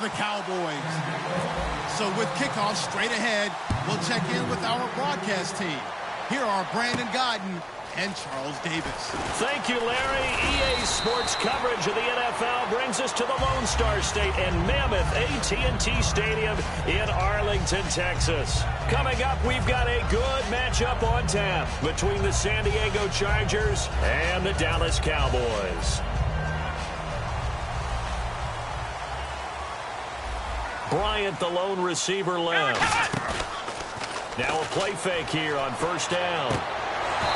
The Cowboys. So with kickoff straight ahead, we'll check in with our broadcast team. Here are Brandon Godden and Charles Davis. Thank you, Larry. EA Sports coverage of the NFL brings us to the Lone Star State and Mammoth AT&T Stadium in Arlington, Texas. Coming up, we've got a good matchup on tap between the San Diego Chargers and the Dallas Cowboys. Bryant, the lone receiver, left. Now a play fake here on first down.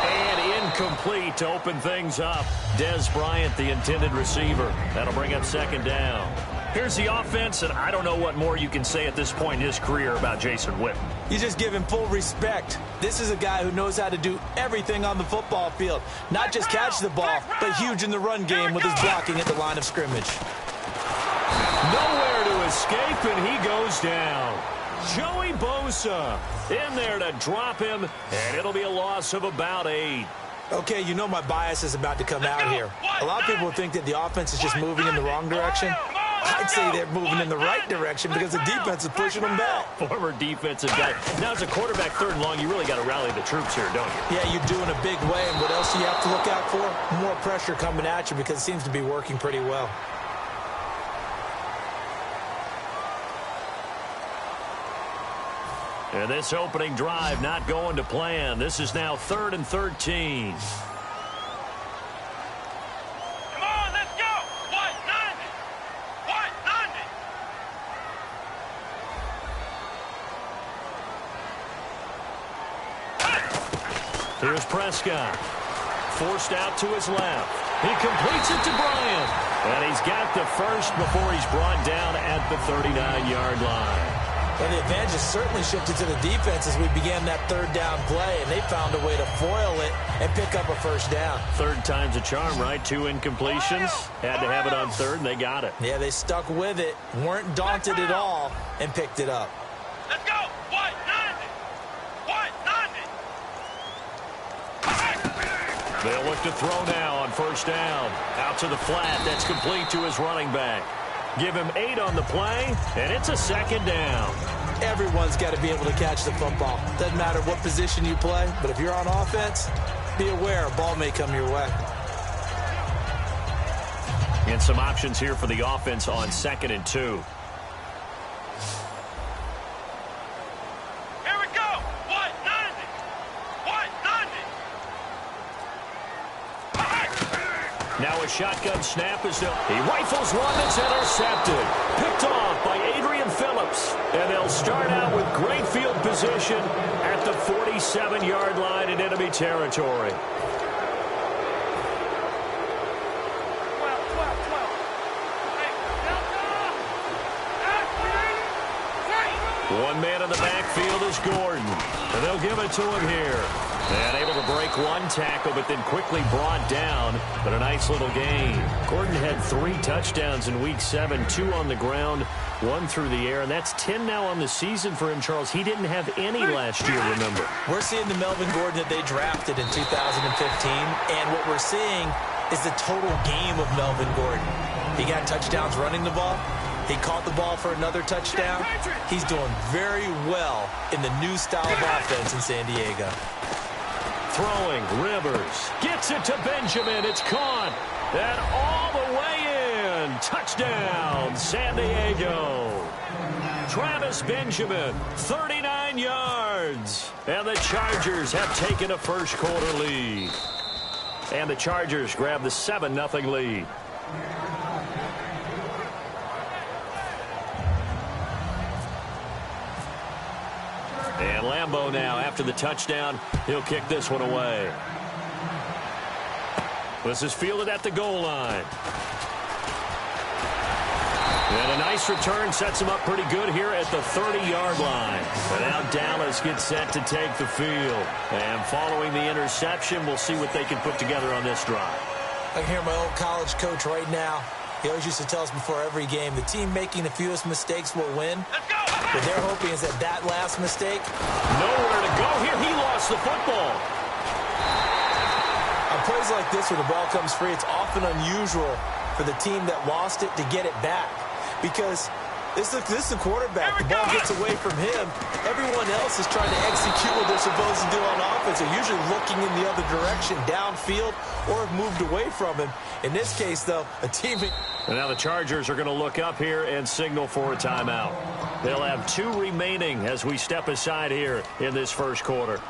And incomplete to open things up. Dez Bryant, the intended receiver. That'll bring up second down. Here's the offense, and I don't know what more you can say at this point in his career about Jason Witten. You just give him full respect. This is a guy who knows how to do everything on the football field. Not just catch the ball, but huge in the run game with his blocking at the line of scrimmage. Nowhere to escape, and he goes down. Joey Bosa in there to drop him, and it'll be a loss of about 8. Okay, you know my bias is about to come out here. A lot of people think that the offense is just moving in the wrong direction. I'd say they're moving in the right direction because the defense is pushing them back. Former defensive guy. Now, as a quarterback, third and long, you really got to rally the troops here, don't you? Yeah, you do in a big way, and what else do you have to look out for? More pressure coming at you because it seems to be working pretty well. And this opening drive not going to plan. This is now 3rd and 13. Come on, let's go. 190. 190. Here's Prescott. Forced out to his left. He completes it to Bryant. And he's got the first before he's brought down at the 39-yard line. Well, the advantage has certainly shifted to the defense as we began that third down play, and they found a way to foil it and pick up a first down. Third time's a charm, right? 2 incompletions. Had to have it on third, and they got it. Yeah, they stuck with it, weren't daunted at all, and picked it up. Let's go. 190. 190. They'll look to throw now on first down. Out to the flat. That's complete to his running back. Give him 8 on the play, and it's a second down. Everyone's got to be able to catch the football. Doesn't matter what position you play, but if you're on offense, be aware a ball may come your way. And some options here for the offense on 2nd and 2. Here we go. 190. 190. Now a shotgun snap is up. He rifles one that's intercepted. Picked off by Adrian Phillips. And they'll start out with great field position at the 47-yard line in enemy territory. 12. One man in the backfield is Gordon. And they'll give it to him here. And able to break one tackle, but then quickly brought down. But a nice little gain. Gordon had 3 touchdowns in Week 7, 2 on the ground, 1 through the air. And that's 10 now on the season for him, Charles. He didn't have any last year, remember. We're seeing the Melvin Gordon that they drafted in 2015. And what we're seeing is the total game of Melvin Gordon. He got touchdowns running the ball. He caught the ball for another touchdown. He's doing very well in the new style of offense in San Diego. Throwing, Rivers gets it to Benjamin. It's caught. And all the way in. Touchdown, San Diego. Travis Benjamin, 39 yards. And the Chargers have taken a first-quarter lead. And the Chargers grab the 7-0 lead. And Lambeau now, after the touchdown, he'll kick this one away. This is fielded at the goal line. And a nice return sets him up pretty good here at the 30-yard line. And now Dallas gets set to take the field. And following the interception, we'll see what they can put together on this drive. I can hear my old college coach right now. He always used to tell us before every game, the team making the fewest mistakes will win. What they're hoping is that last mistake. Nowhere to go here. He lost the football. On plays like this where the ball comes free, it's often unusual for the team that lost it to get it back. Because This is the quarterback. The ball gets away from him. Everyone else is trying to execute what they're supposed to do on offense. They're usually looking in the other direction, downfield, or have moved away from him. In this case, though, a teammate. And now the Chargers are going to look up here and signal for a timeout. They'll have 2 remaining as we step aside here in this first quarter.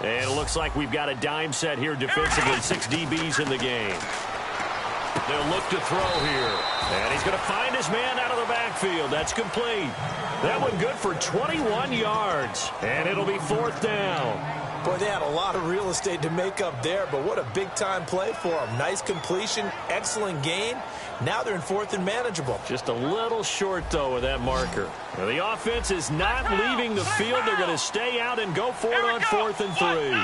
And it looks like we've got a dime set here defensively. 6 DBs in the game. They'll look to throw here. And he's going to find his man out of the backfield. That's complete. That one good for 21 yards. And it'll be 4th down. Boy, they had a lot of real estate to make up there, but what a big-time play for them. Nice completion, excellent gain. Now they're in 4th and manageable. Just a little short, though, with that marker. Now, the offense is not leaving the field. They're going to stay out and go for it on 4th and 3.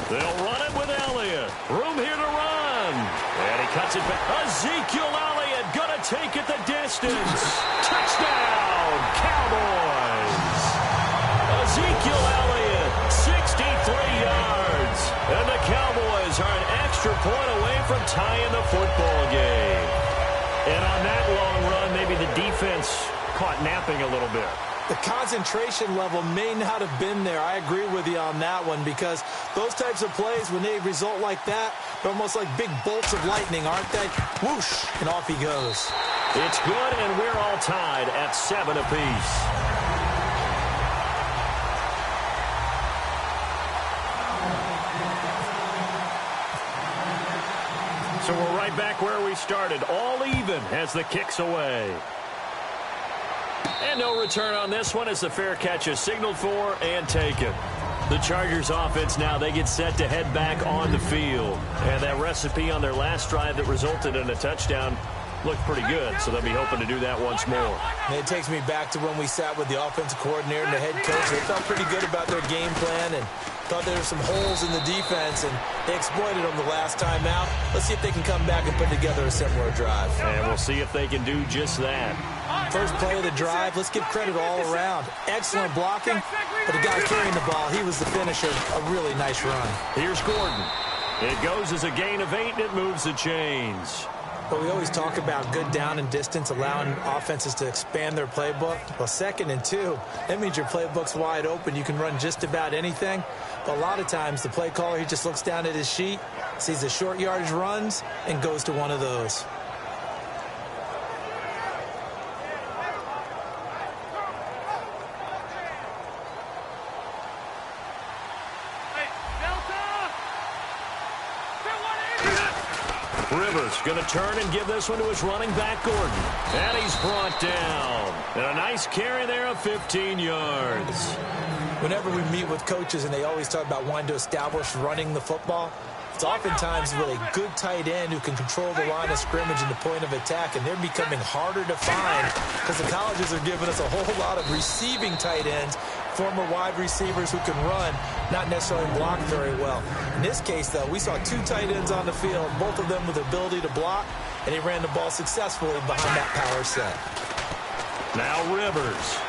They'll run it with Elliott. Room here to run. And he cuts it back. Ezekiel Elliott going to take it the distance. Touchdown, Cowboys. Ezekiel Elliott, 63 yards. And the Cowboys are an extra point away from tying the football game. And on that long run, maybe the defense caught napping a little bit. The concentration level may not have been there. I agree with you on that one, because those types of plays, when they result like that, they're almost like big bolts of lightning, aren't they? Whoosh, and off he goes. It's good, and we're all tied at 7 apiece. So we're right back where we started, all even as the kick's away. And no return on this one as the fair catch is signaled for and taken. The Chargers offense now, they get set to head back on the field. And that recipe on their last drive that resulted in a touchdown looked pretty good, so they'll be hoping to do that once more. And it takes me back to when we sat with the offensive coordinator and the head coach. They felt pretty good about their game plan and thought there were some holes in the defense, and they exploited them the last time out. Let's see if they can come back and put together a similar drive. And we'll see if they can do just that. First play of the drive, let's give credit all around. Excellent blocking, but the guy carrying the ball, he was the finisher. A really nice run. Here's Gordon. It goes as a gain of 8, and it moves the chains. But we always talk about good down and distance, allowing offenses to expand their playbook. Well, 2nd and 2, that means your playbook's wide open. You can run just about anything. But a lot of times, the play caller, he just looks down at his sheet, sees the short yardage runs, and goes to one of those. Rivers going to turn and give this one to his running back, Gordon. And he's brought down. And a nice carry there of 15 yards. Whenever we meet with coaches and they always talk about wanting to establish running the football, it's oftentimes with a good tight end who can control the line of scrimmage and the point of attack, and they're becoming harder to find because the colleges are giving us a whole lot of receiving tight ends, former wide receivers who can run, not necessarily block very well. In this case, though, we saw 2 tight ends on the field, both of them with the ability to block, and he ran the ball successfully behind that power set. Now Rivers.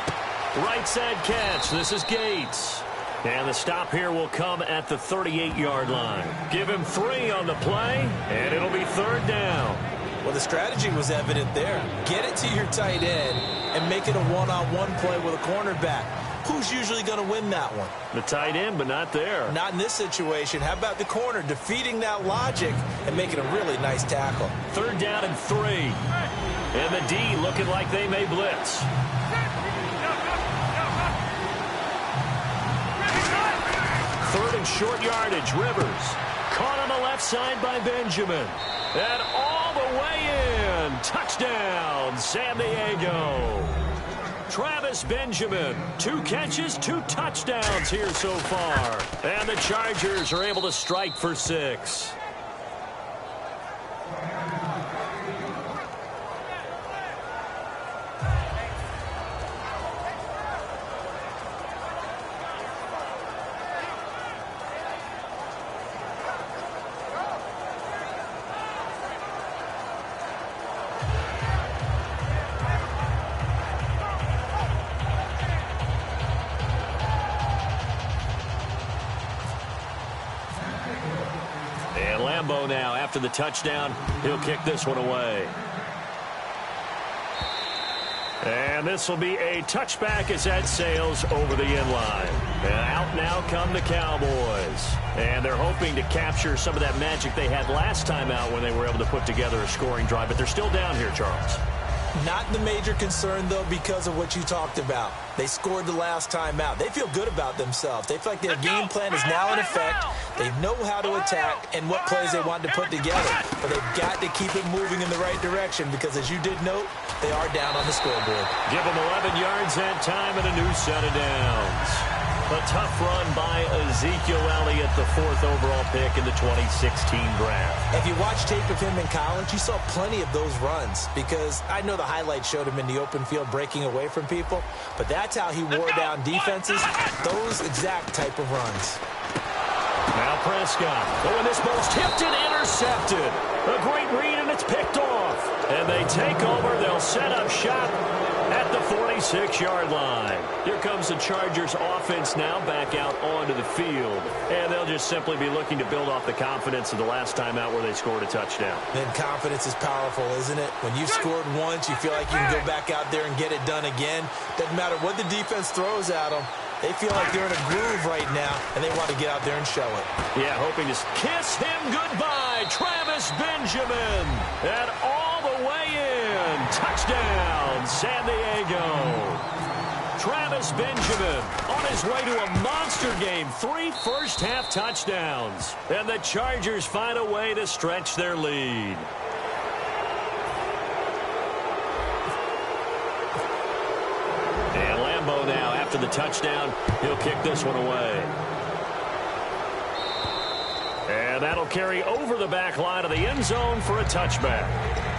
Right side catch. This is Gates. And the stop here will come at the 38-yard line. Give him 3 on the play, and it'll be 3rd down. Well, the strategy was evident there. Get it to your tight end and make it a one-on-one play with a cornerback. Who's usually going to win that one? The tight end, but not there. Not in this situation. How about the corner defeating that logic and making a really nice tackle? 3rd down and 3. And the D looking like they may blitz. 3rd and short yardage. Rivers caught on the left side by Benjamin. And all the way in. Touchdown, San Diego. Travis Benjamin, 2 catches, 2 touchdowns here so far. And the Chargers are able to strike for 6. Lambeau now after the touchdown. He'll kick this one away. And this will be a touchback as that sails over the end line. And out now come the Cowboys. And they're hoping to capture some of that magic they had last time out when they were able to put together a scoring drive. But they're still down here, Charles. Not the major concern, though, because of what you talked about. They scored the last time out. They feel good about themselves. They feel like their game plan is now in effect. They know how to attack and what plays they want to put together. But they've got to keep it moving in the right direction because, as you did note, they are down on the scoreboard. Give them 11 yards that time and a new set of downs. A tough run by Ezekiel Elliott, the 4th overall pick in the 2016 draft. If you watch tape of him in college, you saw plenty of those runs because I know the highlights showed him in the open field breaking away from people, but that's how he wore down defenses, those exact type of runs. Now Prescott. Oh, and this ball's tipped and intercepted. A great read, and it's picked off. And they take over. They'll set up shop at the 46-yard line. Here comes the Chargers offense now back out onto the field. And they'll just simply be looking to build off the confidence of the last time out where they scored a touchdown. Then confidence is powerful, isn't it? When you've scored once, you feel like you can go back out there and get it done again. Doesn't matter what the defense throws at them. They feel like they're in a groove right now, and they want to get out there and show it. Yeah, hoping to kiss him goodbye. Travis Benjamin. And all the way in. Touchdown, San Diego. Travis Benjamin on his way to a monster game. 3 first-half touchdowns. And the Chargers find a way to stretch their lead. And Lambeau now after the touchdown. He'll kick this one away. And that'll carry over the back line of the end zone for a touchback.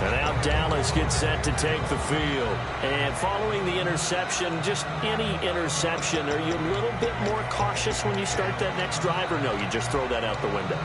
And now Dallas gets set to take the field. And following the interception, just any interception, are you a little bit more cautious when you start that next drive, or no, you just throw that out the window?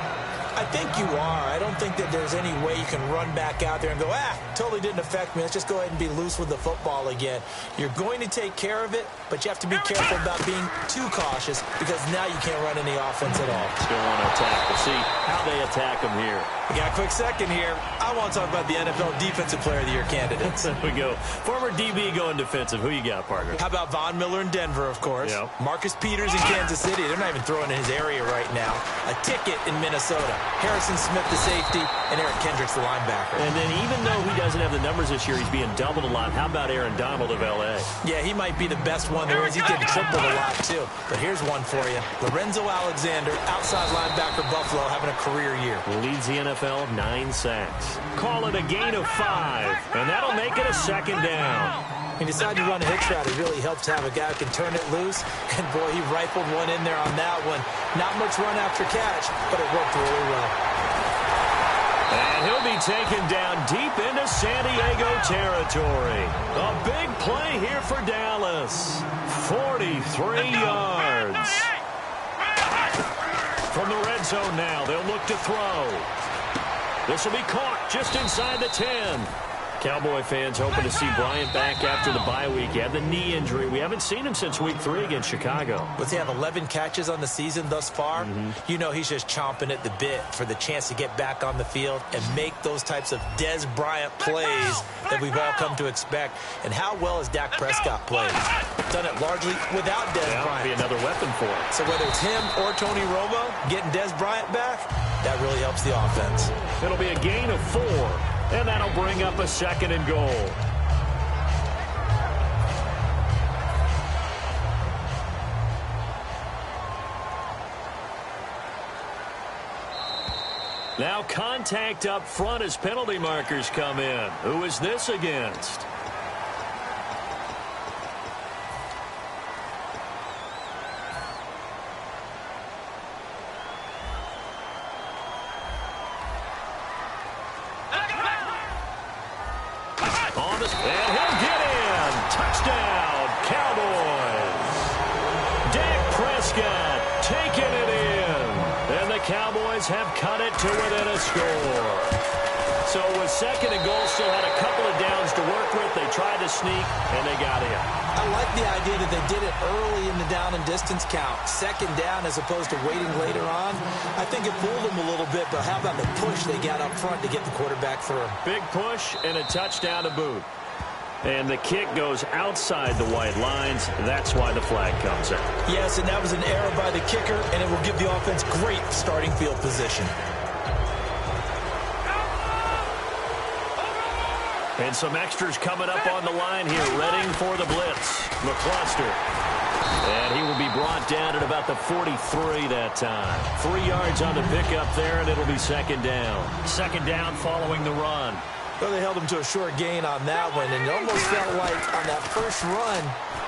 I think you are. I don't think that there's any way you can run back out there and go, totally didn't affect me. Let's just go ahead and be loose with the football again. You're going to take care of it, but you have to be careful about being too cautious because now you can't run any offense at all. Still want to attack. We'll see how they attack them here. We got a quick second here. I want to talk about the NFL Defensive Player of the Year candidates. There we go. Former DB going defensive. Who you got, partner? How about Von Miller in Denver, of course? Yep. Marcus Peters in Kansas City. They're not even throwing in his area right now. A ticket in Minnesota. Harrison Smith, the safety, and Eric Kendricks, the linebacker. And then even though he doesn't have the numbers this year, he's being doubled a lot. How about Aaron Donald of L.A.? Yeah, he might be the best one there is. He's getting tripled a lot, too. But here's one for you. Lorenzo Alexander, outside linebacker, Buffalo, having a career year. Leads the NFL 9 sacks. Call it a gain of 5, and that'll make it a second down. He decided to run a hitch route. It really helps to have a guy who can turn it loose. And, boy, he rifled one in there on that one. Not much run after catch, but it worked really well. And he'll be taken down deep into San Diego territory. A big play here for Dallas. 43 yards. From the red zone now, they'll look to throw. This will be caught just inside the 10. Cowboy fans hoping to see Bryant back after the bye week. He had the knee injury. We haven't seen him since week 3 against Chicago. Does he have 11 catches on the season thus far? You know he's just chomping at the bit for the chance to get back on the field and make those types of Dez Bryant plays that we've all come to expect. And how well has Dak Prescott played? Done it largely without Dez Bryant. Be another weapon for him. So whether it's him or Tony Romo getting Dez Bryant back, that really helps the offense. It'll be a gain of 4. And that'll bring up a 2nd and goal. Now contact up front as penalty markers come in. Who is this against? And he'll get in. Touchdown, Cowboys. Dak Prescott taking it in. And the Cowboys have cut it to within a score. So with second and goal still had a couple of downs to work with. They tried to sneak, and they got in. I like the idea that they did it early in the down and distance count. Second down as opposed to waiting later on. I think it fooled them a little bit, but how about the push they got up front to get the quarterback through? Big push and a touchdown to boot. And the kick goes outside the white lines. That's why the flag comes out. Yes, and that was an error by the kicker, and it will give the offense great starting field position. And some extras coming up on the line here, readying for the blitz. McCluster. And he will be brought down at about the 43 that time. 3 yards on the pickup there, and it'll be second down. Second down following the run. Well, they held him to a short gain on that one, and it almost felt like on that first run,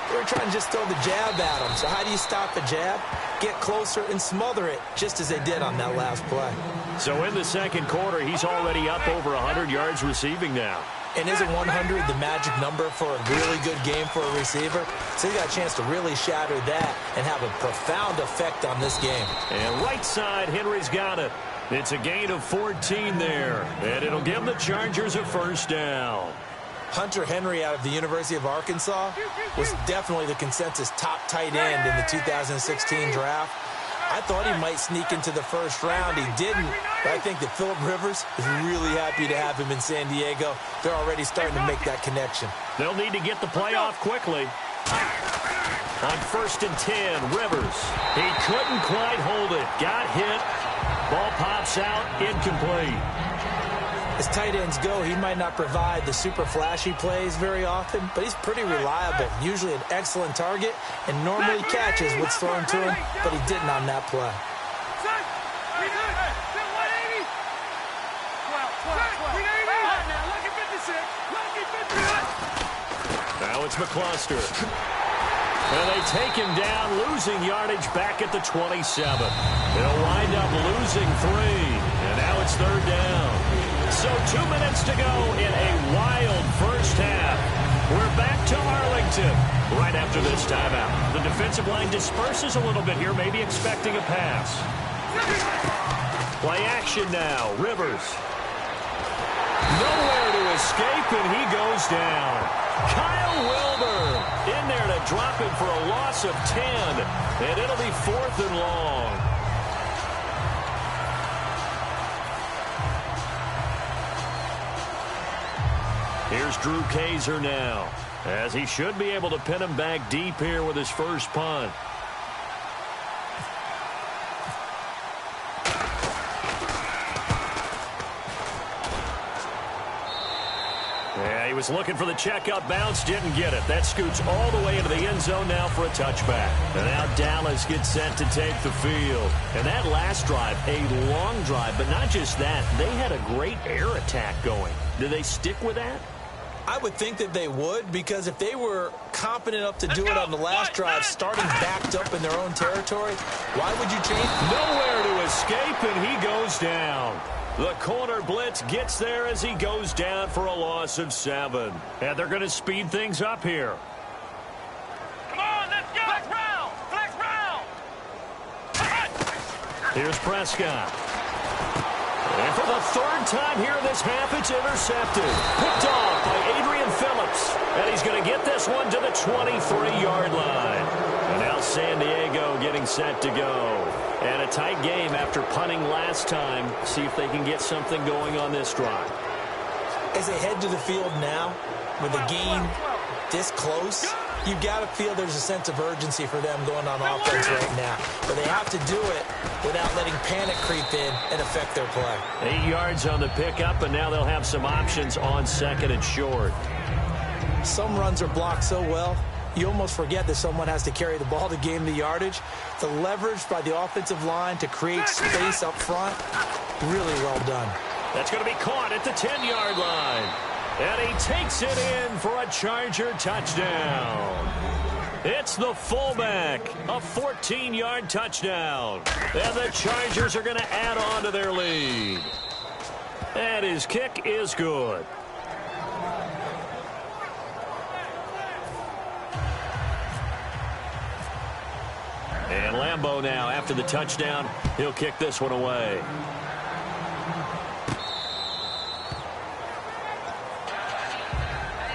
they were trying to just throw the jab at him. So how do you stop a jab? Get closer and smother it, just as they did on that last play. So in the second quarter, he's already up over 100 yards receiving now. And isn't 100 the magic number for a really good game for a receiver? So he got a chance to really shatter that and have a profound effect on this game. And right side, Henry's got it. It's a gain of 14 there, and it'll give the Chargers a first down. Hunter Henry out of the University of Arkansas was definitely the consensus top tight end in the 2016 draft. I thought he might sneak into the first round. He didn't, but I think that Phillip Rivers is really happy to have him in San Diego. They're already starting to make that connection. They'll need to get the play off quickly. On 1st and 10, Rivers. He couldn't quite hold it. Got hit. Ball pops out, incomplete. As tight ends go, he might not provide the super flashy plays very often, but he's pretty reliable. Usually an excellent target, and normally catches what's thrown to him, but he didn't on that play. Now it's McCluster. And they take him down, losing yardage back at the 27. They'll wind up losing 3, and now it's third down. So 2 minutes to go in a wild first half. We're back to Arlington right after this timeout. The defensive line disperses a little bit here, maybe expecting a pass. Play action now. Rivers. Nowhere to escape, and he goes down. Kyle Wilber in there to drop him for a loss of 10, and it'll be 4th and long. Here's Drew Kaiser now, as he should be able to pin him back deep here with his first punt. Yeah, he was looking for the checkup bounce, didn't get it. That scoots all the way into the end zone now for a touchback. And now Dallas gets set to take the field. And that last drive, a long drive, but not just that. They had a great air attack going. Do they stick with that? I would think that they would, because if they were competent enough to do it on the last drive, starting backed up in their own territory, why would you change? Nowhere to escape, and he goes down. The corner blitz gets there as he goes down for a loss of 7. And they're going to speed things up here. Come on, let's go. Flex round. Flex round. Here's Prescott. And for the 3rd time here in this half, it's intercepted. Picked off by Adrian Phillips. And he's going to get this one to the 23-yard line. And now San Diego getting set to go. And a tight game after punting last time. See if they can get something going on this drive. As they head to the field now, with a game this close, you've got to feel there's a sense of urgency for them going on offense right now. But they have to do it without letting panic creep in and affect their play. 8 yards on the pickup, and now they'll have some options on 2nd and short. Some runs are blocked so well, you almost forget that someone has to carry the ball to gain the yardage. The leverage by the offensive line to create space up front, really well done. That's going to be caught at the 10-yard line. And he takes it in for a Charger touchdown. It's the fullback, a 14-yard touchdown. And the Chargers are going to add on to their lead. And his kick is good. And Lambeau now, after the touchdown, he'll kick this one away.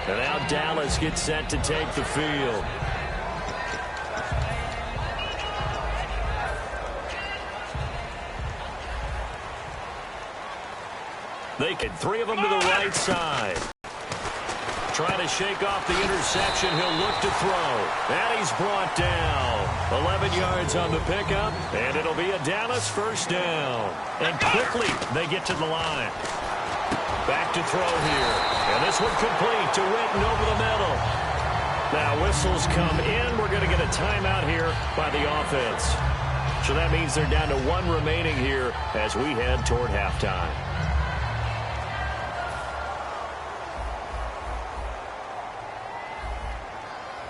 And now Dallas gets set to take the field. They get 3 of them to the right side. Trying to shake off the interception. He'll look to throw. And he's brought down. 11 yards on the pickup. And it'll be a Dallas first down. And quickly they get to the line. Back to throw here. And this one complete to Witten over the middle. Now whistles come in. We're going to get a timeout here by the offense. So that means they're down to 1 remaining here as we head toward halftime.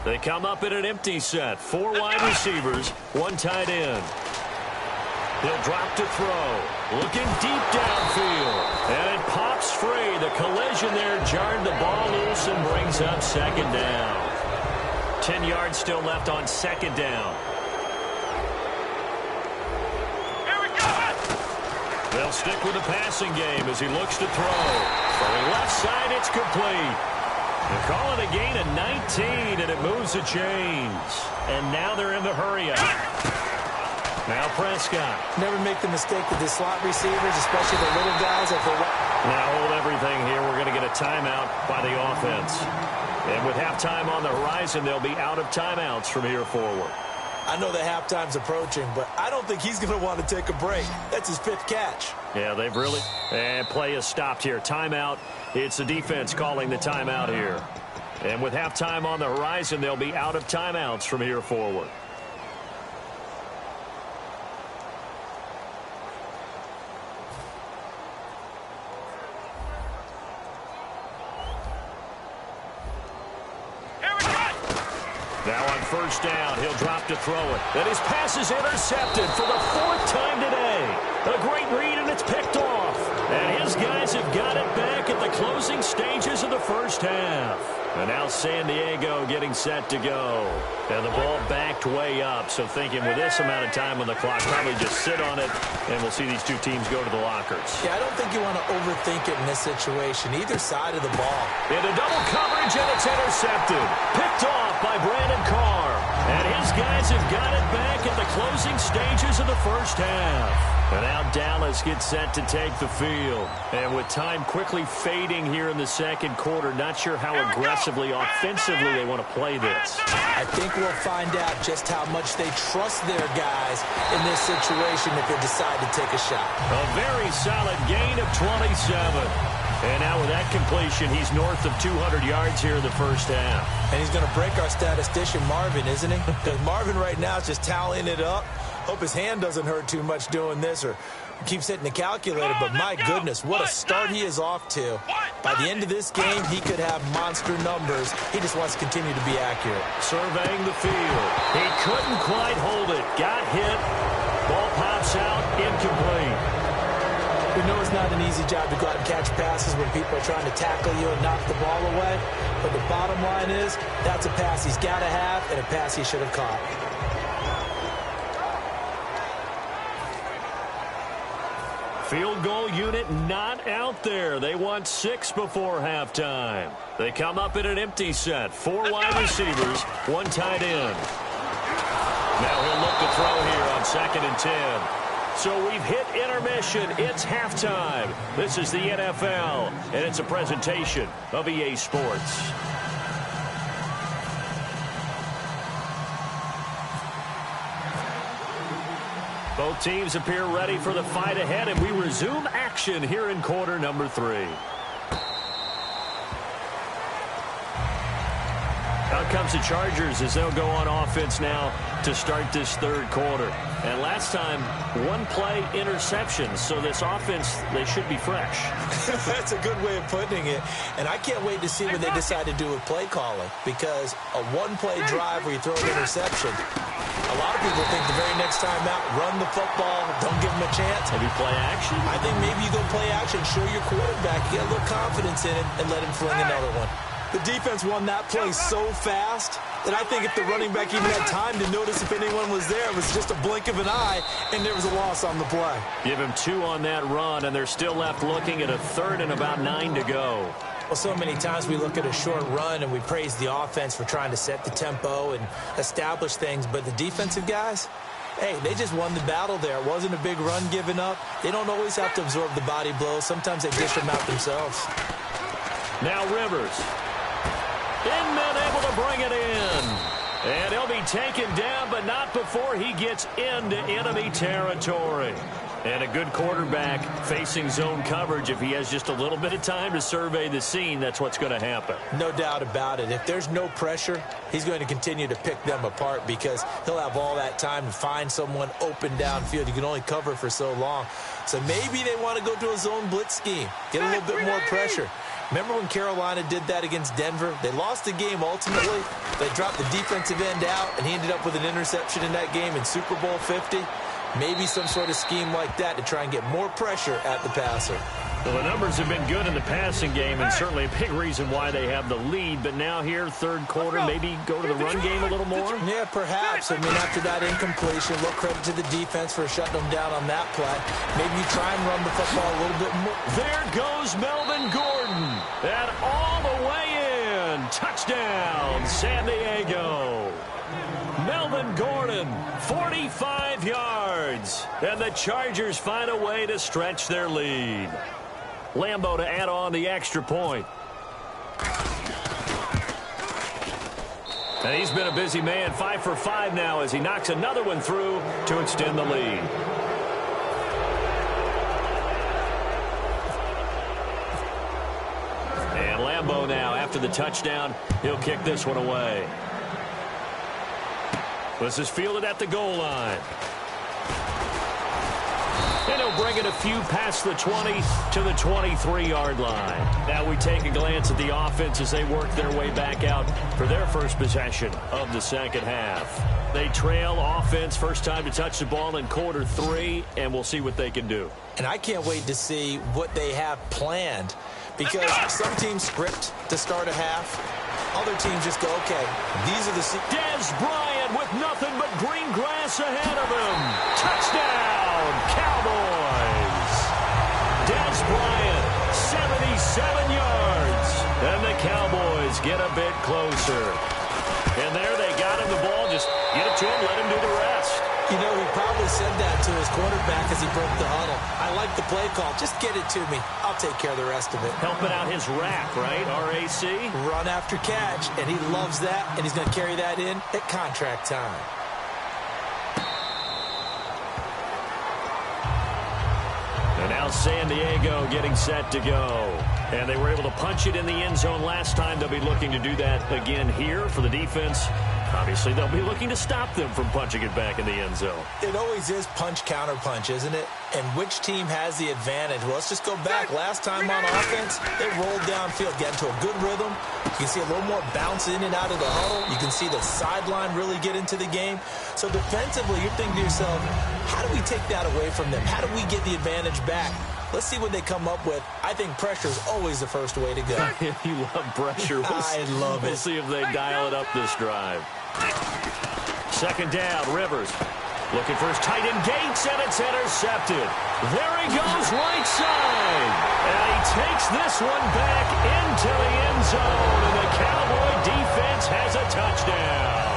They come up in an empty set. 4 wide receivers, 1 tight end. He'll drop to throw. Looking deep downfield. And it pops free. The collision there jarred the ball loose and brings up second down. 10 yards still left on second down. Here we go! They'll stick with the passing game as he looks to throw. From the left side, it's complete. They call it a gain of 19, and it moves the chains. And now they're in the hurry-up. Now Prescott. Never make the mistake with the slot receivers, especially the little guys. Now hold everything here. We're going to get a timeout by the offense. And with halftime on the horizon, they'll be out of timeouts from here forward. I know that halftime's approaching, but I don't think he's going to want to take a break. That's his 5th catch. Yeah, they've really... And play is stopped here. Timeout. It's the defense calling the timeout here. And with halftime on the horizon, they'll be out of timeouts from here forward. Now on first down, he'll drop to throw it. And his pass is intercepted for the 4th time today. A great read, and it's picked off. And his guys have got it back at the closing stages of the first half. And now San Diego getting set to go. And the ball backed way up. So thinking with this amount of time on the clock, probably just sit on it, and we'll see these 2 teams go to the lockers. Yeah, I don't think you want to overthink it in this situation, either side of the ball. Into double coverage, and it's intercepted. Picked off by Brandon Carr. And his guys have got it back at the closing stages of the first half. And now Dallas gets set to take the field. And with time quickly fading here in the second quarter, not sure how aggressively, offensively they want to play this. I think we'll find out just how much they trust their guys in this situation if they decide to take a shot. A very solid gain of 27. And now with that completion, he's north of 200 yards here in the first half. And he's going to break our statistician, Marvin, isn't he? Because Marvin right now is just tallying it up. Hope his hand doesn't hurt too much doing this or keeps hitting the calculator. But my goodness, what a start he is off to. By the end of this game, he could have monster numbers. He just wants to continue to be accurate. Surveying the field. He couldn't quite hold it. Got hit. Ball pops out. Incomplete. We know it's not an easy job to go out and catch passes when people are trying to tackle you and knock the ball away. But the bottom line is, that's a pass he's got to have and a pass he should have caught. Field goal unit not out there. They want 6 before halftime. They come up in an empty set. 4 wide receivers, 1 tight end. Now he'll look to throw here on 2nd and 10. So we've hit intermission. It's halftime. This is the NFL, and it's a presentation of EA Sports. Both teams appear ready for the fight ahead, and we resume action here in quarter number 3. Out comes the Chargers as they'll go on offense now to start this 3rd quarter. And last time, 1 play interception. So this offense, they should be fresh. That's a good way of putting it. And I can't wait to see what they decide to do with play calling. Because a 1-play drive where you throw an interception, a lot of people think the very next time out, run the football, don't give them a chance. Maybe play action. I think maybe you go play action, show your quarterback, get a little confidence in it, and let him fling another one. The defense won that play so fast that I think if the running back even had time to notice if anyone was there, it was just a blink of an eye, and there was a loss on the play. Give him 2 on that run, and they're still left looking at a 3rd and about 9 to go. Well, so many times we look at a short run and we praise the offense for trying to set the tempo and establish things, but the defensive guys, hey, they just won the battle there. It wasn't a big run given up. They don't always have to absorb the body blows. Sometimes they dish them out themselves. Now Rivers. Inman able to bring it in. And he'll be taken down, but not before he gets into enemy territory. And a good quarterback facing zone coverage. If he has just a little bit of time to survey the scene, that's what's going to happen. No doubt about it. If there's no pressure, he's going to continue to pick them apart because he'll have all that time to find someone open downfield. You can only cover for so long. So maybe they want to go to a zone blitz scheme, get a little bit more pressure. Remember when Carolina did that against Denver? They lost the game ultimately. They dropped the defensive end out, and he ended up with an interception in that game in Super Bowl 50. Maybe some sort of scheme like that to try and get more pressure at the passer. Well, the numbers have been good in the passing game, and certainly a big reason why they have the lead. But now here, third quarter, maybe go to the run game a little more? Yeah, perhaps. I mean, after that incompletion, little credit to the defense for shutting them down on that play. Maybe you try and run the football a little bit more. There goes Melvin Gordon. And all the way in. Touchdown, San Diego. Melvin Gordon, 45 yards. And the Chargers find a way to stretch their lead. Lambeau to add on the extra point. And he's been a busy man, 5 for 5 now as he knocks another one through to extend the lead. And Lambeau now, after the touchdown, he'll kick this one away. This is fielded at the goal line. And he'll bring it a few past the 20 to the 23-yard line. Now we take a glance at the offense as they work their way back out for their first possession of the second half. They trail offense, first time to touch the ball in quarter 3, and we'll see what they can do. And I can't wait to see what they have planned because some teams script to start a half. Other teams just go, okay, these are the... Dez Bryant with nothing but green grass ahead of him. Touchdown, Cowboys. Dez Bryant, 77 yards. And the Cowboys get a bit closer. And there they got him the ball. Just get it to him, let him do the rest. You know, he probably said that to his quarterback as he broke the huddle. I like the play call. Just get it to me. I'll take care of the rest of it. Helping out his rack, right? RAC? Run after catch, and he loves that, and he's going to carry that in at contract time. And now San Diego getting set to go. And they were able to punch it in the end zone last time. They'll be looking to do that again here for the defense. Obviously, they'll be looking to stop them from punching it back in the end zone. It always is punch-counter-punch, isn't it? And which team has the advantage? Well, let's just go back. Last time on offense, they rolled downfield, get into a good rhythm. You can see a little more bounce in and out of the huddle. You can see the sideline really get into the game. So defensively, you're thinking to yourself, how do we take that away from them? How do we get the advantage back? Let's see what they come up with. I think pressure is always the first way to go. You love pressure. I love it. We'll see if they dial it up this drive. Second down, Rivers. Looking for his tight end Gates, and it's intercepted. There he goes, right side. And he takes this one back into the end zone, and the Cowboy defense has a touchdown.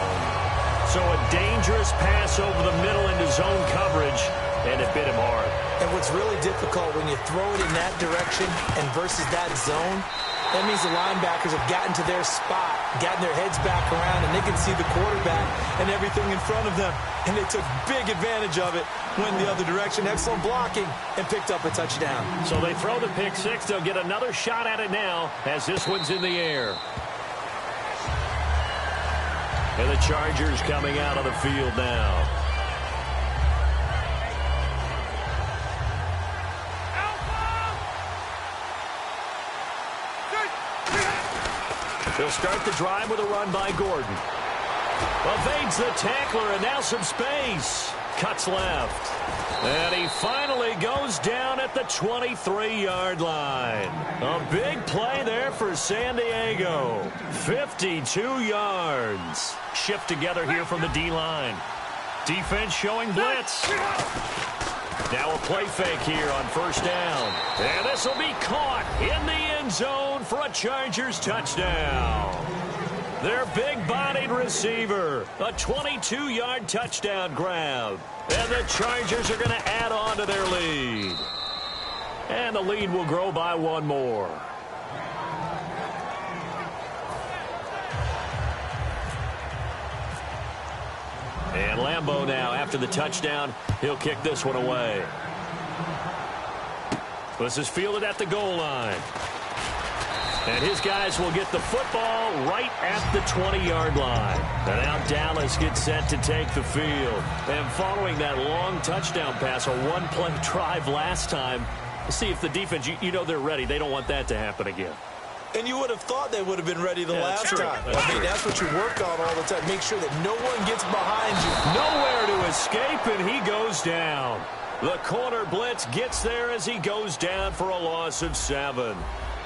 So a dangerous pass over the middle into zone coverage, and it bit him hard. And what's really difficult when you throw it in that direction and versus that zone, that means the linebackers have gotten to their spot, gotten their heads back around, and they can see the quarterback and everything in front of them. And they took big advantage of it, went the other direction, excellent blocking, and picked up a touchdown. So they throw the pick six. They'll get another shot at it now as this one's in the air. And the Chargers coming out on the field now. They'll start the drive with a run by Gordon. Evades the tackler, and now some space. Cuts left. And he finally goes down at the 23-yard line. A big play there for San Diego. 52 yards. Shift together here from the D-line. Defense showing blitz. Now a play fake here on first down. And this will be caught in the end zone for a Chargers touchdown. Their big-bodied receiver, a 22-yard touchdown grab. And the Chargers are going to add on to their lead. And the lead will grow by one more. And Lambeau now, after the touchdown, he'll kick this one away. This is fielded at the goal line. And his guys will get the football right at the 20-yard line. And now Dallas gets set to take the field. And following that long touchdown pass, a one-play drive last time, see if the defense, you know they're ready. They don't want that to happen again. And you would have thought they would have been ready the last time. I mean, that's what you work on all the time. Make sure that no one gets behind you. Nowhere to escape, and he goes down. The corner blitz gets there as he goes down for a loss of 7.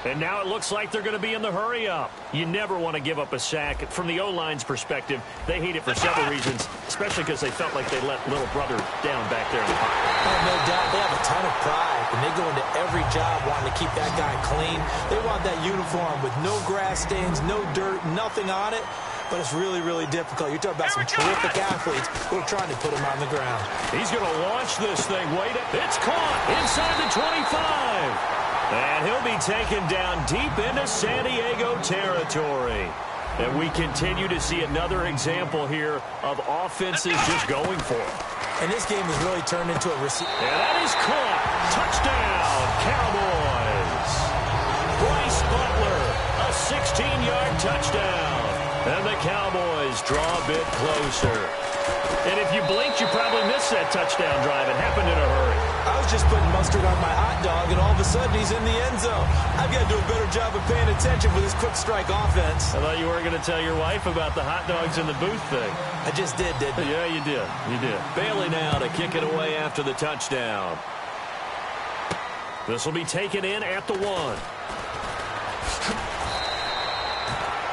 And now it looks like they're going to be in the hurry-up. You never want to give up a sack. From the O-line's perspective, they hate it for several reasons, especially because they felt like they let little brother down back there in the pocket. Oh, no doubt. They have a ton of pride, and they go into every job wanting to keep that guy clean. They want that uniform with no grass stains, no dirt, nothing on it. But it's really, really difficult. You're talking about some terrific athletes who are trying to put him on the ground. He's going to launch this thing. Wait, it's caught inside the 25. And he'll be taken down deep into San Diego territory. And we continue to see another example here of offenses just going for it. And this game has really turned into a receiver. And that is caught. Touchdown, Cowboys. Bryce Butler, a 16-yard touchdown. And the Cowboys draw a bit closer. And if you blinked, you probably missed that touchdown drive. It happened in a hurry. I was just putting mustard on my hot dog, and all of a sudden he's in the end zone. I've got to do a better job of paying attention for this quick strike offense. I thought you weren't going to tell your wife about the hot dogs in the booth thing. I just did, didn't I? Yeah, you did. You did. Bailey now to kick it away after the touchdown. This will be taken in at the 1.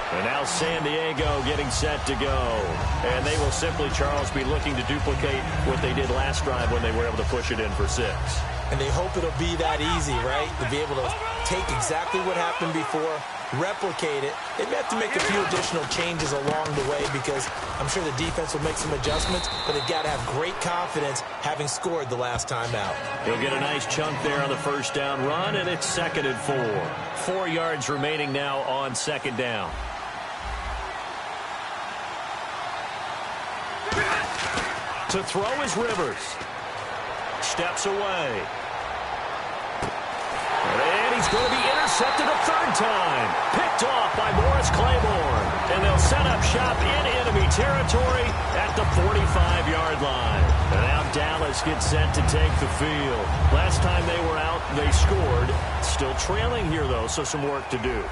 And now San Diego getting set to go. And they will simply, Charles, be looking to duplicate what they did last drive when they were able to push it in for 6. And they hope it'll be that easy, right? To be able to take exactly what happened before, replicate it. They may have to make a few additional changes along the way because I'm sure the defense will make some adjustments, but they've got to have great confidence having scored the last time out. He'll get a nice chunk there on the first down run, and it's 2nd and 4. 4 yards remaining now on 2nd down. To throw is Rivers. Steps away. And he's going to be intercepted a 3rd time. Picked off by Morris Claiborne. And they'll set up shop in enemy territory at the 45-yard line. And now Dallas gets set to take the field. Last time they were out, they scored. Still trailing here, though, so some work to do.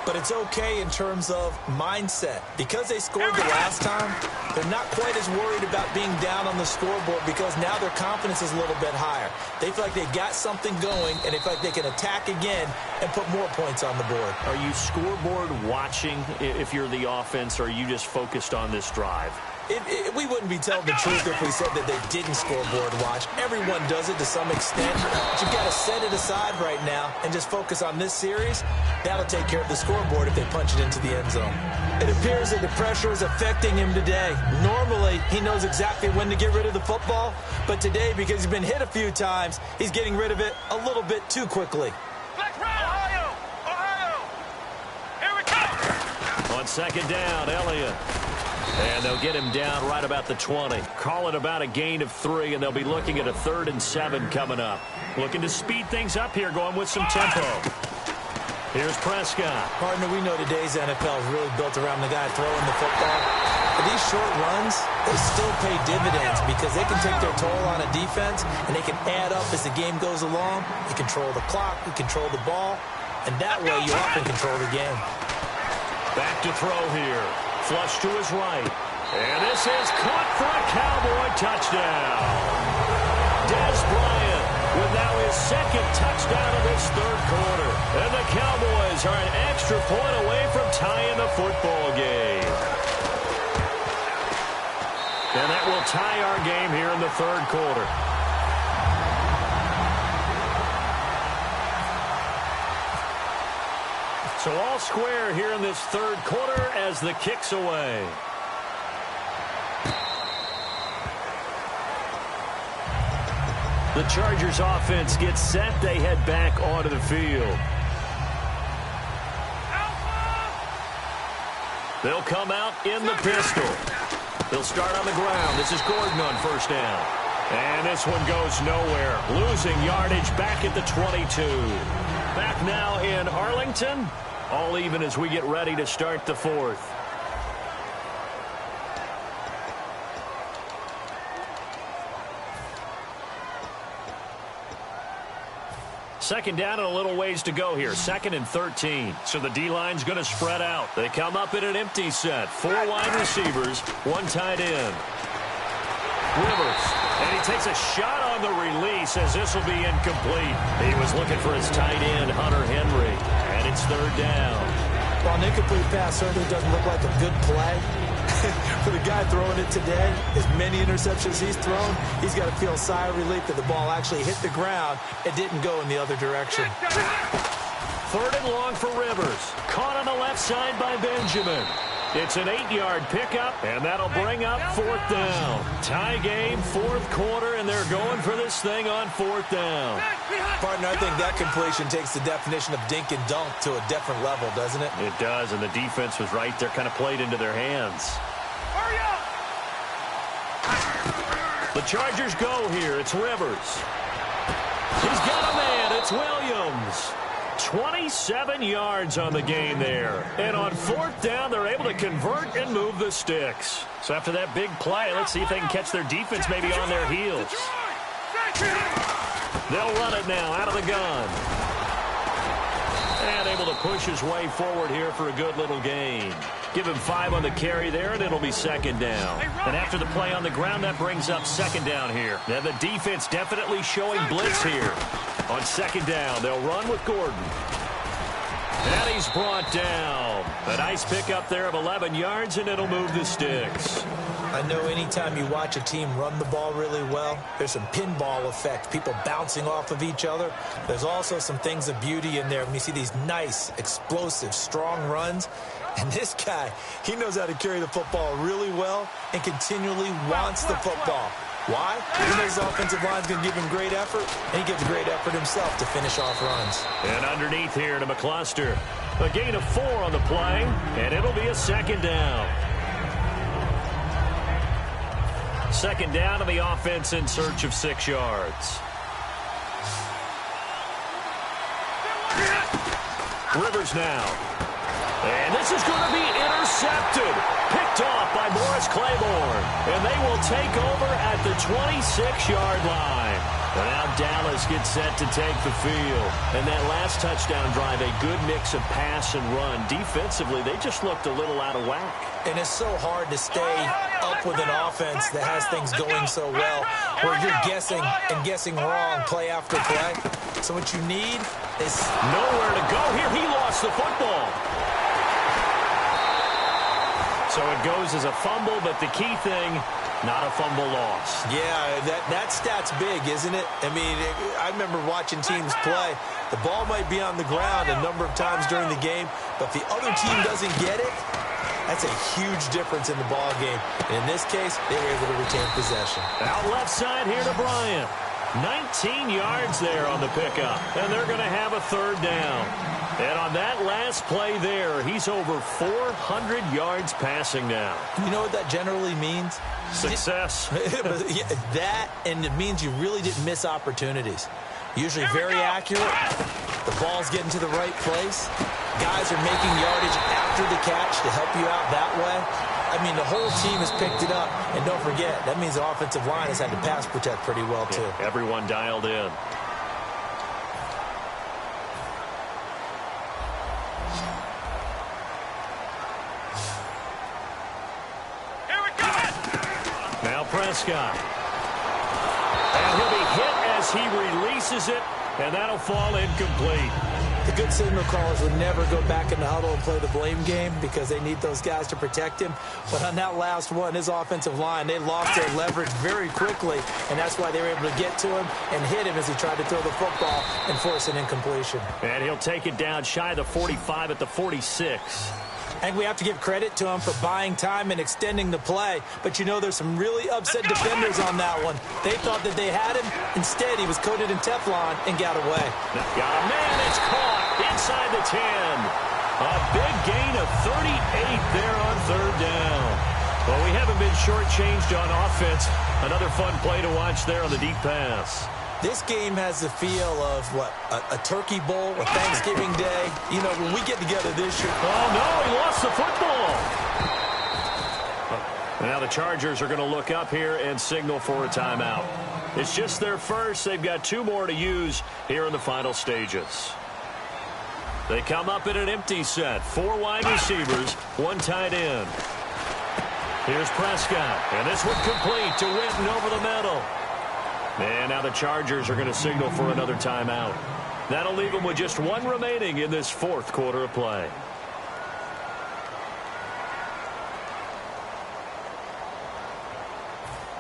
But it's okay in terms of mindset. Because they scored the last time, they're not quite as worried about being down on the scoreboard because now their confidence is a little bit higher. They feel like they've got something going, and they feel like they can attack again and put more points on the board. Are you scoreboard watching if you're the offense, or are you just focused on this drive? We wouldn't be telling the truth if we said that they didn't scoreboard watch. Everyone does it to some extent. But you've got to set it aside right now and just focus on this series. That'll take care of the scoreboard if they punch it into the end zone. It appears that the pressure is affecting him today. Normally, he knows exactly when to get rid of the football. But today, because he's been hit a few times, he's getting rid of it a little bit too quickly. Ohio! Here we go! On 2nd down, Elliott. And they'll get him down right about the 20. Call it about a gain of 3, and they'll be looking at a 3rd and 7 coming up. Looking to speed things up here, going with some tempo. Here's Prescott. Partner, we know today's NFL is really built around the guy throwing the football. But these short runs, they still pay dividends because they can take their toll on a defense, and they can add up as the game goes along. You control the clock, you control the ball, and that way you often control the game. Back to throw here. Flush to his right. And this is caught for a Cowboy touchdown. Dez Bryant with now his 2nd touchdown of this 3rd quarter. And the Cowboys are an extra point away from tying the football game. And that will tie our game here in the 3rd quarter. So all square here in this third quarter as the kick's away. The Chargers offense gets set. They head back onto the field. They'll come out in the pistol. They'll start on the ground. This is Gordon on first down. And this one goes nowhere. Losing yardage back at the 22. Back now in Arlington. All even as we get ready to start the fourth. Second down and a little ways to go here. 2nd and 13. So the D-line's going to spread out. They come up in an empty set. 4 wide receivers, 1 tight end. Rivers. And he takes a shot on the release as this will be incomplete. He was looking for his tight end, Hunter Henry. And it's 3rd down. While an incomplete pass certainly doesn't look like a good play, for the guy throwing it today, as many interceptions he's thrown, he's got to feel a sigh of relief that the ball actually hit the ground and didn't go in the other direction. 3rd and long for Rivers. Caught on the left side by Benjamin. It's an 8-yard pickup, and that'll bring up 4th down. Tie game, 4th quarter, and they're going for this thing on 4th down. Partner, I think that completion takes the definition of dink and dunk to a different level, doesn't it? It does, and the defense was right there, kind of played into their hands. Hurry up! The Chargers go here. It's Rivers. He's got a man. It's Williams. 27 yards on the game there. And on 4th down, they're able to convert and move the sticks. So after that big play, let's see if they can catch their defense maybe on their heels. They'll run it now out of the gun. And able to push his way forward here for a good little gain. Give him 5 on the carry there, and it'll be 2nd down. And after the play on the ground, that brings up 2nd down here. Now the defense definitely showing blitz here. On 2nd down, they'll run with Gordon. And he's brought down. A nice pickup there of 11 yards, and it'll move the sticks. I know anytime you watch a team run the ball really well, there's some pinball effect, people bouncing off of each other. There's also some things of beauty in there when you see these nice, explosive, strong runs. And this guy, he knows how to carry the football really well and continually wants the football. Why? He knows the offensive line's going to give him great effort, and he gives great effort himself to finish off runs. And underneath here to McCluster. A gain of 4 on the play, and it'll be a 2nd down. 2nd down, and the offense in search of 6 yards. Rivers now. And this is going to be intercepted. Picked off by Morris Claiborne. And they will take over at the 26-yard line. And now Dallas gets set to take the field. And that last touchdown drive, a good mix of pass and run. Defensively, they just looked a little out of whack. And it's so hard to stay up with an offense that has things going so well, where you're guessing and guessing wrong play after play. So what you need is nowhere to go here. He lost the football. So it goes as a fumble, but the key thing, not a fumble loss. Yeah, that stat's big, isn't it? I mean, I remember watching teams play. The ball might be on the ground a number of times during the game, but if the other team doesn't get it, that's a huge difference in the ball game. And in this case, they were able to retain possession. Out left side here to Bryant. 19 yards there on the pickup, and they're going to have a 3rd down. And on that last play there, he's over 400 yards passing now. You know what that generally means? Success. That, and it means you really didn't miss opportunities. Usually very accurate. The ball's getting to the right place. Guys are making yardage after the catch to help you out that way. I mean, the whole team has picked it up. And don't forget, that means the offensive line has had to pass protect pretty well, too. Yeah, everyone dialed in. Now Prescott. And he'll be hit as he releases it, and that'll fall incomplete. The the good signal callers would never go back in the huddle and play the blame game because they need those guys to protect him. But on that last one, his offensive line, they lost their leverage very quickly, and that's why they were able to get to him and hit him as he tried to throw the football and force an incompletion. And he'll take it down shy of the 45 at the 46. I think we have to give credit to him for buying time and extending the play. But, you know, there's some really upset defenders on that one. They thought that they had him. Instead, he was coated in Teflon and got away. Got a man. It's caught inside the 10. A big gain of 38 there on third down. Well, we haven't been shortchanged on offense. Another fun play to watch there on the deep pass. This game has the feel of, what, a turkey bowl, a Thanksgiving day. You know, when we get together this year. Oh, no, he lost the football. Now the Chargers are going to look up here and signal for a timeout. It's just their first. They've got 2 more to use here in the final stages. They come up in an empty set. 4 wide receivers, 1 tight end. Here's Prescott, and this one complete to Winton over the middle. And now the Chargers are going to signal for another timeout. That'll leave them with just 1 remaining in this 4th quarter of play.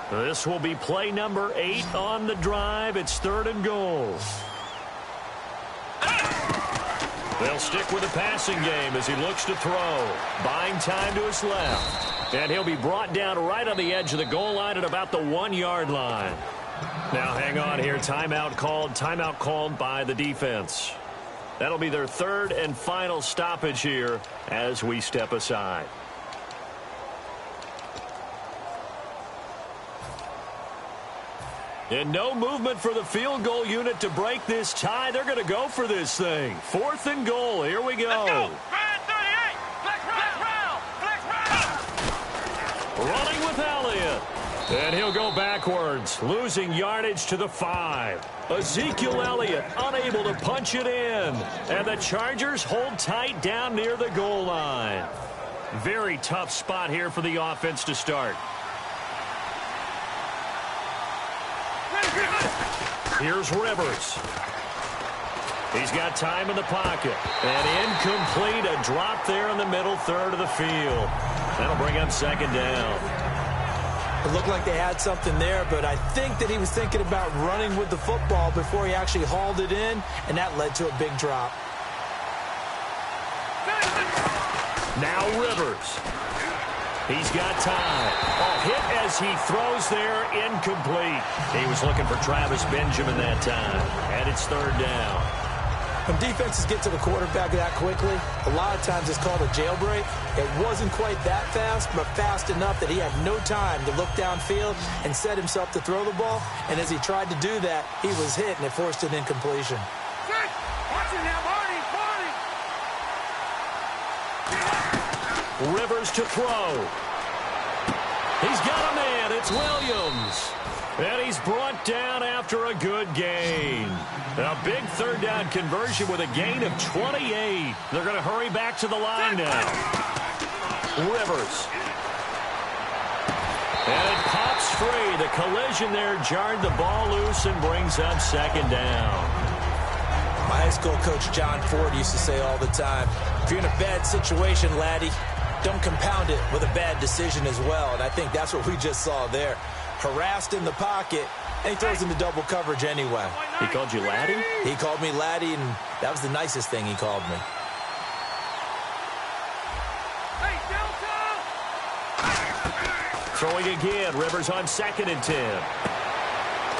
This will be play number 8 on the drive. It's 3rd and goal. They'll stick with the passing game as he looks to throw. Buying time to his left. And he'll be brought down right on the edge of the goal line at about the 1-yard line. Now hang on here. Timeout called by the defense. That'll be their 3rd and final stoppage here as we step aside. And no movement for the field goal unit to break this tie. They're going to go for this thing. 4th and goal. Here we go. Let's go. Running with Elliott. And he'll go backwards, losing yardage to the 5. Ezekiel Elliott unable to punch it in. And the Chargers hold tight down near the goal line. Very tough spot here for the offense to start. Here's Rivers. He's got time in the pocket. And incomplete, a drop there in the middle third of the field. That'll bring up 2nd down. It looked like they had something there, but I think that he was thinking about running with the football before he actually hauled it in, and that led to a big drop. Now Rivers. He's got time. A hit as he throws there, incomplete. He was looking for Travis Benjamin that time, and it's 3rd down. When defenses get to the quarterback that quickly, a lot of times it's called a jailbreak. It wasn't quite that fast, but fast enough that he had no time to look downfield and set himself to throw the ball. And as he tried to do that, he was hit, and it forced an incompletion. Watch it now, Marty. Rivers to throw. He's got a man. It's Williams. And he's brought down after a good gain. A big 3rd down conversion with a gain of 28. They're going to hurry back to the line now. Rivers. And it pops free. The collision there jarred the ball loose and brings up 2nd down. My high school coach, John Ford, used to say all the time, if you're in a bad situation, laddie, don't compound it with a bad decision as well. And I think that's what we just saw there. Harassed in the pocket, and he throws into double coverage anyway. He called you laddie? He called me laddie, and that was the nicest thing he called me. Hey, Delta! Throwing again. Rivers on 2nd and 10.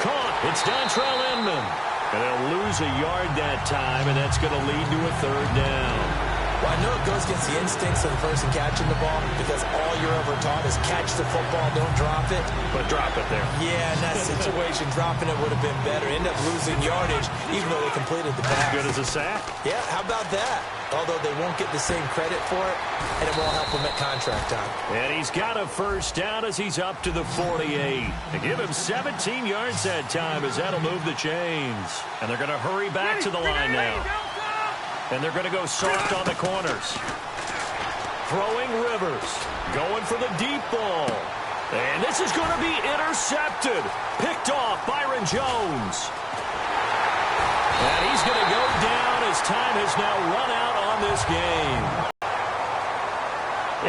Caught. It's Dontrell Inman. And they'll lose a yard that time, and that's going to lead to a 3rd down. Well, I know it goes against the instincts of the person catching the ball because all you're ever taught is catch the football, don't drop it. But drop it there. Yeah, in that situation, dropping it would have been better. End up losing yardage, even though they completed the pass. Good as a sack. Yeah, how about that? Although they won't get the same credit for it, and it won't help them at contract time. And he's got a 1st down as he's up to the 48. They give him 17 yards that time as that'll move the chains. And they're going to hurry back to the line now. And they're going to go soft on the corners. Throwing Rivers. Going for the deep ball. And this is going to be intercepted. Picked off Byron Jones. And he he's going to go down as time has now run out on this game.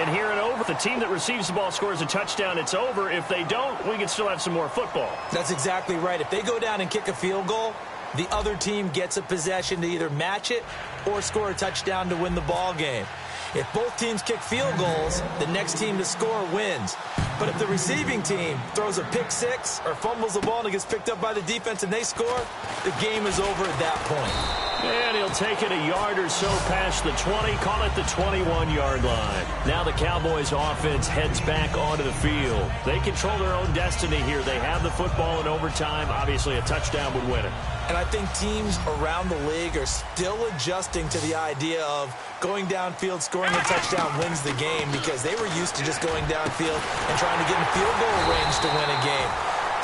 And here and over, the team that receives the ball scores a touchdown, it's over. If they don't, we can still have some more football. That's exactly right. If they go down and kick a field goal, the other team gets a possession to either match it or score a touchdown to win the ball game. If both teams kick field goals, the next team to score wins. But if the receiving team throws a pick six or fumbles the ball and it gets picked up by the defense and they score, the game is over at that point. And he'll take it a yard or so past the 20, call it the 21-yard line. Now the Cowboys offense heads back onto the field. They control their own destiny here. They have the football in overtime. Obviously, a touchdown would win it. And I think teams around the league are still adjusting to the idea of going downfield, scoring a touchdown wins the game, because they were used to just going downfield and trying to get in field goal range to win a game.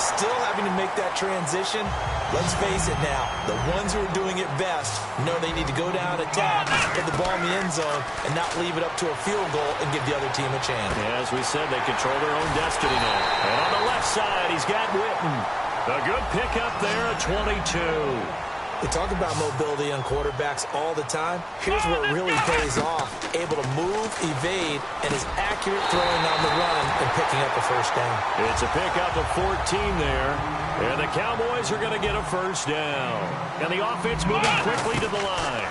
Still having to make that transition. Let's face it now, the ones who are doing it best know they need to go down, attack, put the ball in the end zone, and not leave it up to a field goal and give the other team a chance. Yeah, as we said, they control their own destiny now. And on the left side, he's got Witten. A good pickup there at 22. We talk about mobility on quarterbacks all the time. Here's where it really pays off. Able to move, evade, and is accurate throwing on the run and picking up a first down. It's a pickup of 14 there. And the Cowboys are going to get a first down. And the offense moving quickly to the line.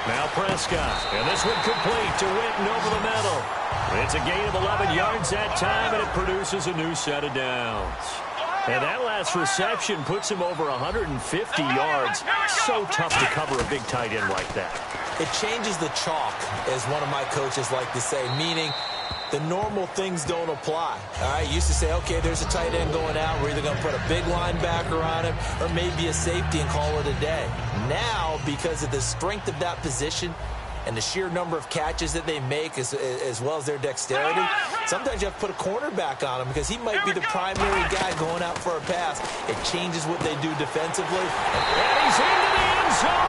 Now Prescott. And this one complete to Witten over the middle. It's a gain of 11 yards that time, and it produces a new set of downs. And that last reception puts him over 150 yards. So tough to cover a big tight end like that. It changes the chalk, as one of my coaches like to say, meaning the normal things don't apply. All right, you used to say, okay, there's a tight end going out. We're either going to put a big linebacker on him or maybe a safety and call it a day. Now, because of the strength of that position and the sheer number of catches that they make, as well as their dexterity, sometimes you have to put a cornerback on him because he might be the primary guy going out for a pass. It changes what they do defensively. And he's into the end zone.